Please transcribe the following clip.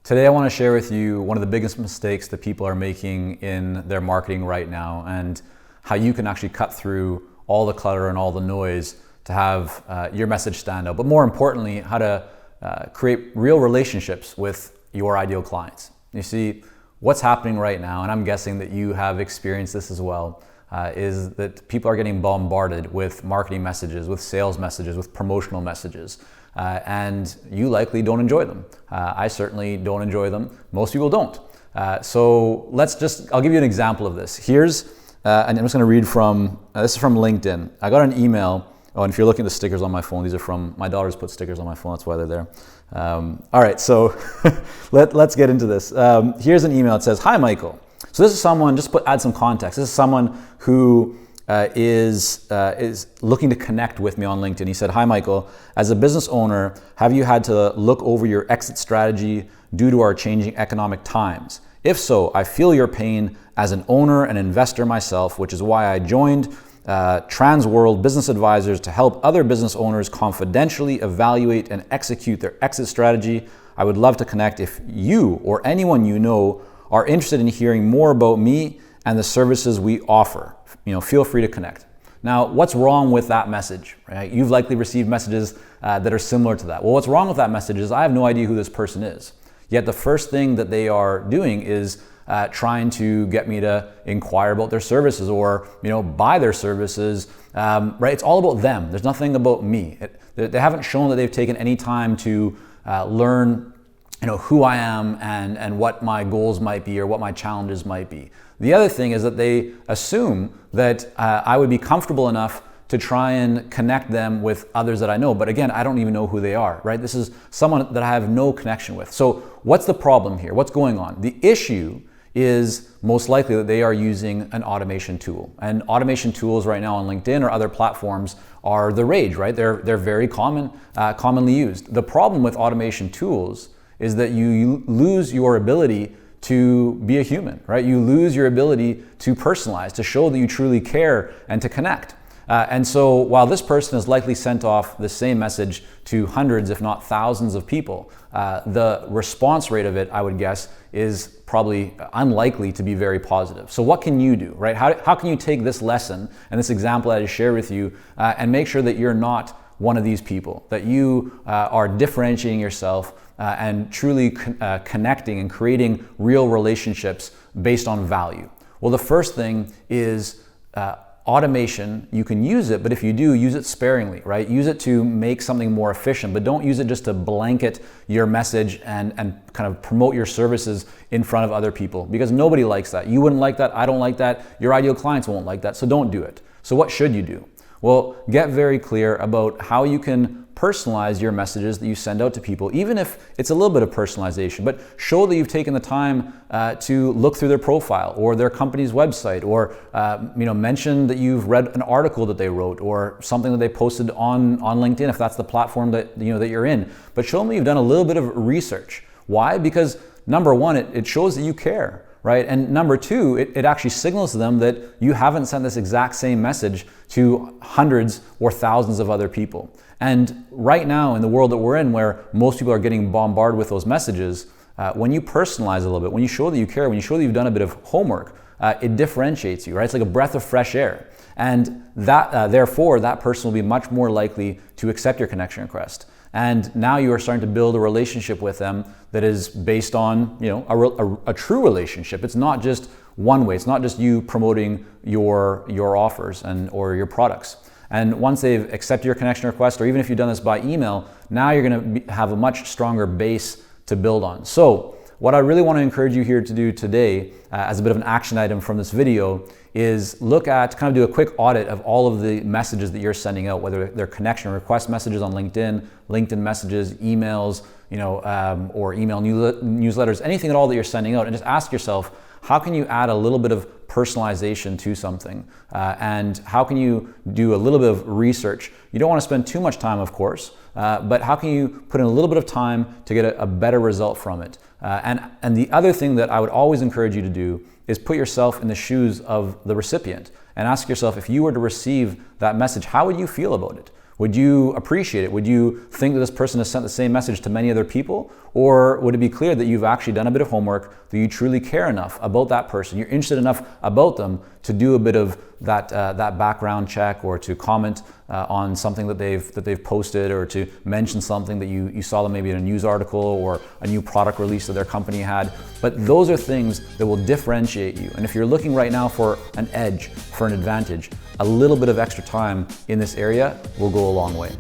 Today I want to share with you one of the biggest mistakes that people are making in their marketing right now, and how you can actually cut through all the clutter and all the noise to have your message stand out. But more importantly, how to create real relationships with your ideal clients. You see, what's happening right now, and I'm guessing that you have experienced this as well, is that people are getting bombarded with marketing messages, with sales messages, with promotional messages. And you likely don't enjoy them. I certainly don't enjoy them. Most people don't. So I'll give you an example of this. And I'm just gonna read from, this is from LinkedIn. I got an email, and if you're looking at the stickers on my phone, these are from, my daughter's put stickers on my phone, that's why they're there. All right, so let's get into this. Here's an email, it says, "Hi Michael." So this is someone, add some context. This is someone who is looking to connect with me on LinkedIn. He said, "Hi Michael, as a business owner, have you had to look over your exit strategy due to our changing economic times? If so, I feel your pain as an owner and investor myself, which is why I joined Transworld Business Advisors to help other business owners confidentially evaluate and execute their exit strategy. I would love to connect if you or anyone you know are interested in hearing more about me and the services we offer. Feel free to connect." Now, what's wrong with that message, right? You've likely received messages that are similar to that. Well, what's wrong with that message is I have no idea who this person is. Yet the first thing that they are doing is trying to get me to inquire about their services or buy their services, right? It's all about them. There's nothing about me. They haven't shown that they've taken any time to learn who I am and what my goals might be or what my challenges might be. The other thing is that they assume that I would be comfortable enough to try and connect them with others that I know. But again, I don't even know who they are, right? This is someone that I have no connection with. So what's the problem here? What's going on? The issue is most likely that they are using an automation tool. And automation tools right now on LinkedIn or other platforms are the rage, right? They're very commonly used. The problem with automation tools is that you lose your ability to be a human, right? You lose your ability to personalize, to show that you truly care and to connect. And so while this person has likely sent off the same message to hundreds, if not thousands of people, the response rate of it, I would guess, is probably unlikely to be very positive. So what can you do, right? How can you take this lesson and this example that I share with you and make sure that you're not one of these people, that you are differentiating yourself and truly connecting and creating real relationships based on value? Well, the first thing is automation. You can use it, but if you do, use it sparingly, right? Use it to make something more efficient, but don't use it just to blanket your message and kind of promote your services in front of other people, because nobody likes that. You wouldn't like that. I don't like that. Your ideal clients won't like that. So don't do it. So what should you do? Well, get very clear about how you can personalize your messages that you send out to people, even if it's a little bit of personalization, but show that you've taken the time to look through their profile or their company's website, or mention that you've read an article that they wrote or something that they posted on LinkedIn, if that's the platform that that you're in. But show them that you've done a little bit of research. Why? Because number one, it shows that you care. Right? And number two, it actually signals to them that you haven't sent this exact same message to hundreds or thousands of other people. And right now in the world that we're in, where most people are getting bombarded with those messages, when you personalize a little bit, when you show that you care, when you show that you've done a bit of homework, it differentiates you, right? It's like a breath of fresh air. And therefore, that person will be much more likely to accept your connection request. And now you are starting to build a relationship with them that is based on a true relationship. It's not just one way. It's not just you promoting your offers or your products. And once they've accepted your connection request, or even if you've done this by email, now you're going to have a much stronger base to build on. So what I really want to encourage you here to do today, as a bit of an action item from this video, is do a quick audit of all of the messages that you're sending out, whether they're connection request messages on LinkedIn messages, emails, or email newsletters, anything at all that you're sending out, and just ask yourself, how can you add a little bit of personalization to something? And how can you do a little bit of research? You don't want to spend too much time, of course, but how can you put in a little bit of time to get a better result from it? And the other thing that I would always encourage you to do is put yourself in the shoes of the recipient and ask yourself, if you were to receive that message, how would you feel about it? Would you appreciate it? Would you think that this person has sent the same message to many other people? Or would it be clear that you've actually done a bit of homework, that you truly care enough about that person, you're interested enough about them to do a bit of that background check, or to comment on something that they've posted, or to mention something that you saw them maybe in a news article or a new product release that their company had. But those are things that will differentiate you. And if you're looking right now for an edge, for an advantage, a little bit of extra time in this area will go a long way.